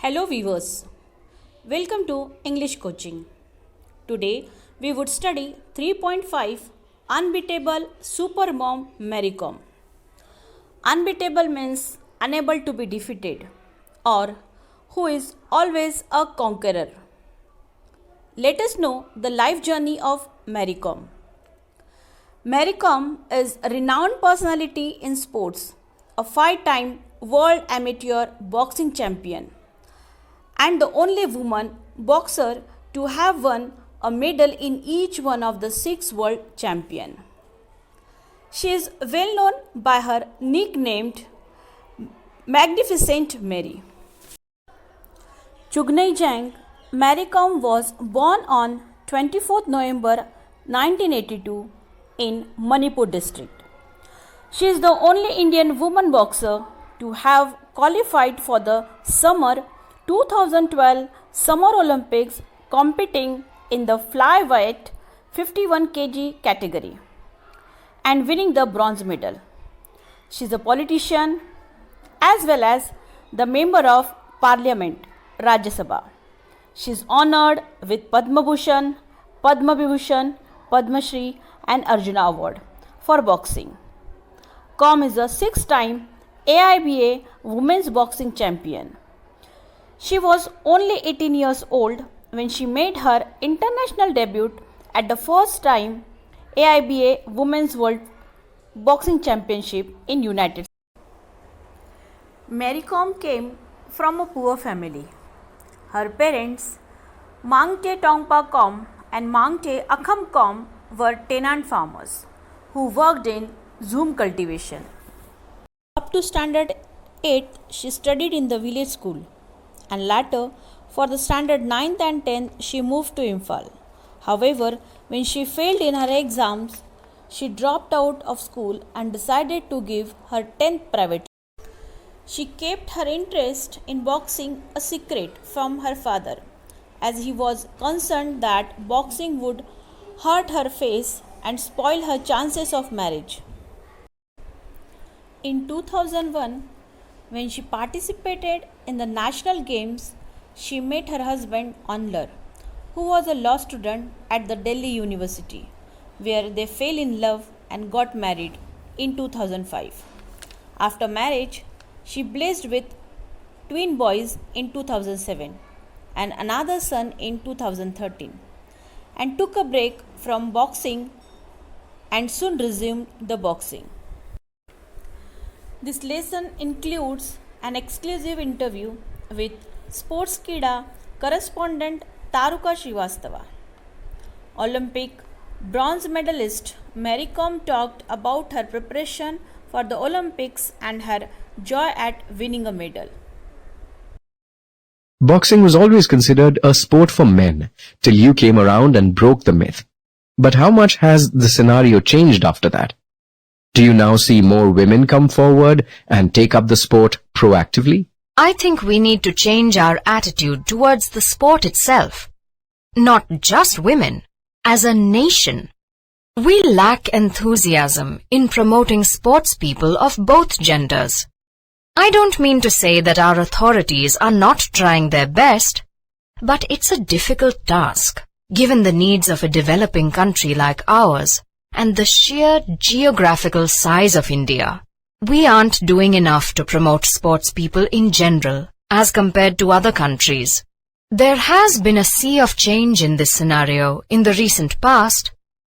Hello viewers, welcome to English coaching. Today we would study 3.5 Unbeatable Supermom Mary Kom. Unbeatable means unable to be defeated or who is always a conqueror. Let us know the life journey of Mary Kom. Mary Kom is a renowned personality in sports, a 5-time world amateur boxing champion, and the only woman boxer to have won a medal in each one of the 6 world champions. She is well known by her nicknamed Magnificent Mary. Chugnai Jang, Mary Kom was born on 24th November 1982 in Manipur district. She is the only Indian woman boxer to have qualified for the summer 2012 Summer Olympics, competing in the flyweight 51 kg category and winning the bronze medal. She is a politician as well as the member of Parliament, Rajya Sabha. She is honored with Padma Bhushan, Padma Vibhushan, Padma Shri and Arjuna Award for boxing. Kom is a 6-time AIBA Women's Boxing Champion. She was only 18 years old when she made her international debut at the first time AIBA Women's World Boxing Championship in United States. Mary Kom came from a poor family. Her parents, Mangte Tongpa Kom and Mangte Akham Kom, were tenant farmers who worked in zoom cultivation. Up to standard 8, she studied in the village school, and later for the standard 9th and 10th she moved to Imphal. However, when she failed in her exams, she dropped out of school and decided to give her 10th private. She kept her interest in boxing a secret from her father, as he was concerned that boxing would hurt her face and spoil her chances of marriage. In 2001, when she participated in the national games, she met her husband Anlar, who was a law student at the Delhi University, where they fell in love and got married in 2005. After marriage, she blessed with twin boys in 2007 and another son in 2013, and took a break from boxing and soon resumed the boxing. This lesson includes an exclusive interview with Sportskeda correspondent Taruka Srivastava. Olympic bronze medalist Mary Kom talked about her preparation for the Olympics and her joy at winning a medal. Boxing was always considered a sport for men till you came around and broke the myth. But how much has the scenario changed after that? Do you now see more women come forward and take up the sport proactively? I think we need to change our attitude towards the sport itself. Not just women, as a nation. We lack enthusiasm in promoting sports people of both genders. I don't mean to say that our authorities are not trying their best, but it's a difficult task, given the needs of a developing country like ours and the sheer geographical size of India. We aren't doing enough to promote sports people in general as compared to other countries. There has been a sea of change in this scenario in the recent past,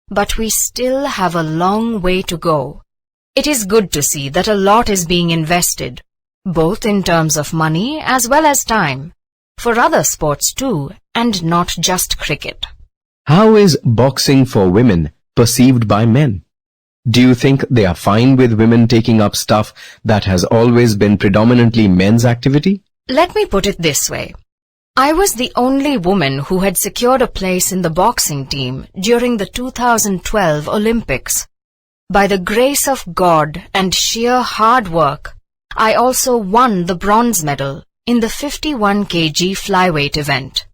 but we still have a long way to go. It is good to see that a lot is being invested, both in terms of money as well as time, for other sports too, and not just cricket. How is boxing for women perceived by men? Do you think they are fine with women taking up stuff that has always been predominantly men's activity? Let me put it this way. I was the only woman who had secured a place in the boxing team during the 2012 Olympics. By the grace of God and sheer hard work, I also won the bronze medal in the 51 kg flyweight event.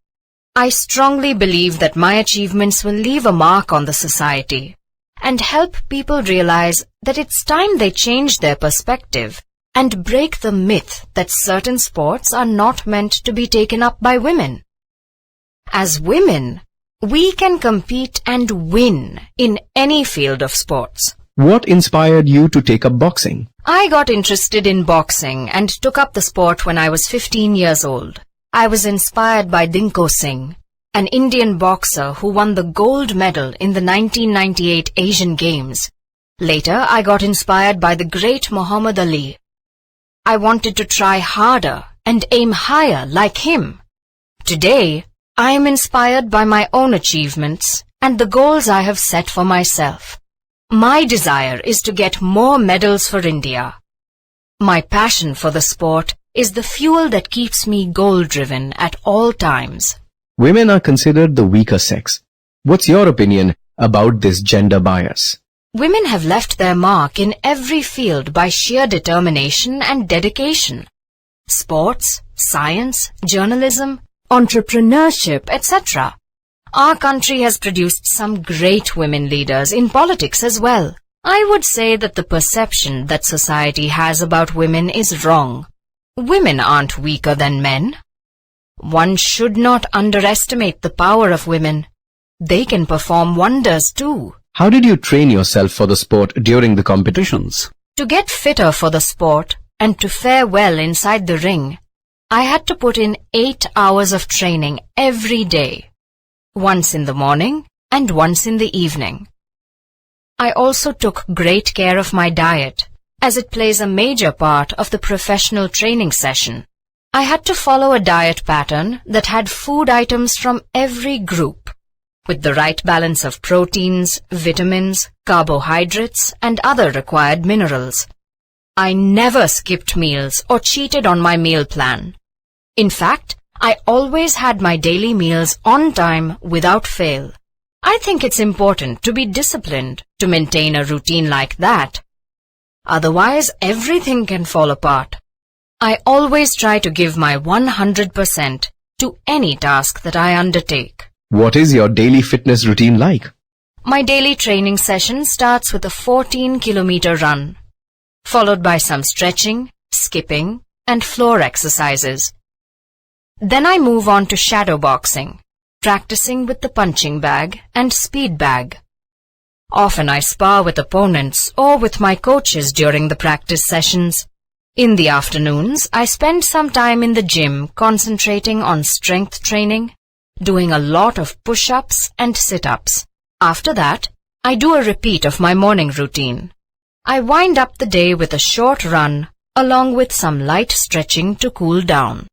I strongly believe that my achievements will leave a mark on the society and help people realize that it's time they changed their perspective and break the myth that certain sports are not meant to be taken up by women. As women, we can compete and win in any field of sports. What inspired you to take up boxing? I got interested in boxing and took up the sport when I was 15 years old. I was inspired by Dinko Singh, an Indian boxer who won the gold medal in the 1998 Asian Games. Later, I got inspired by the great Muhammad Ali. I wanted to try harder and aim higher like him. Today, I am inspired by my own achievements and the goals I have set for myself. My desire is to get more medals for India. My passion for the sport is the fuel that keeps me goal-driven at all times. Women are considered the weaker sex. What's your opinion about this gender bias? Women have left their mark in every field by sheer determination and dedication. Sports, science, journalism, entrepreneurship, etc. Our country has produced some great women leaders in politics as well. I would say that the perception that society has about women is wrong. Women aren't weaker than men. One should not underestimate the power of women. They can perform wonders too. How did you train yourself for the sport during the competitions? To get fitter for the sport and to fare well inside the ring, I had to put in 8 hours of training every day, once in the morning and once in the evening. I also took great care of my diet, as it plays a major part of the professional training session. I had to follow a diet pattern that had food items from every group, with the right balance of proteins, vitamins, carbohydrates, and other required minerals. I never skipped meals or cheated on my meal plan. In fact, I always had my daily meals on time without fail. I think it's important to be disciplined to maintain a routine like that. Otherwise, everything can fall apart. I always try to give my 100% to any task that I undertake. What is your daily fitness routine like? My daily training session starts with a 14-kilometer run, followed by some stretching, skipping, and floor exercises. Then I move on to shadow boxing, practicing with the punching bag and speed bag. Often I spar with opponents or with my coaches during the practice sessions. In the afternoons, I spend some time in the gym concentrating on strength training, doing a lot of push-ups and sit-ups. After that, I do a repeat of my morning routine. I wind up the day with a short run along with some light stretching to cool down.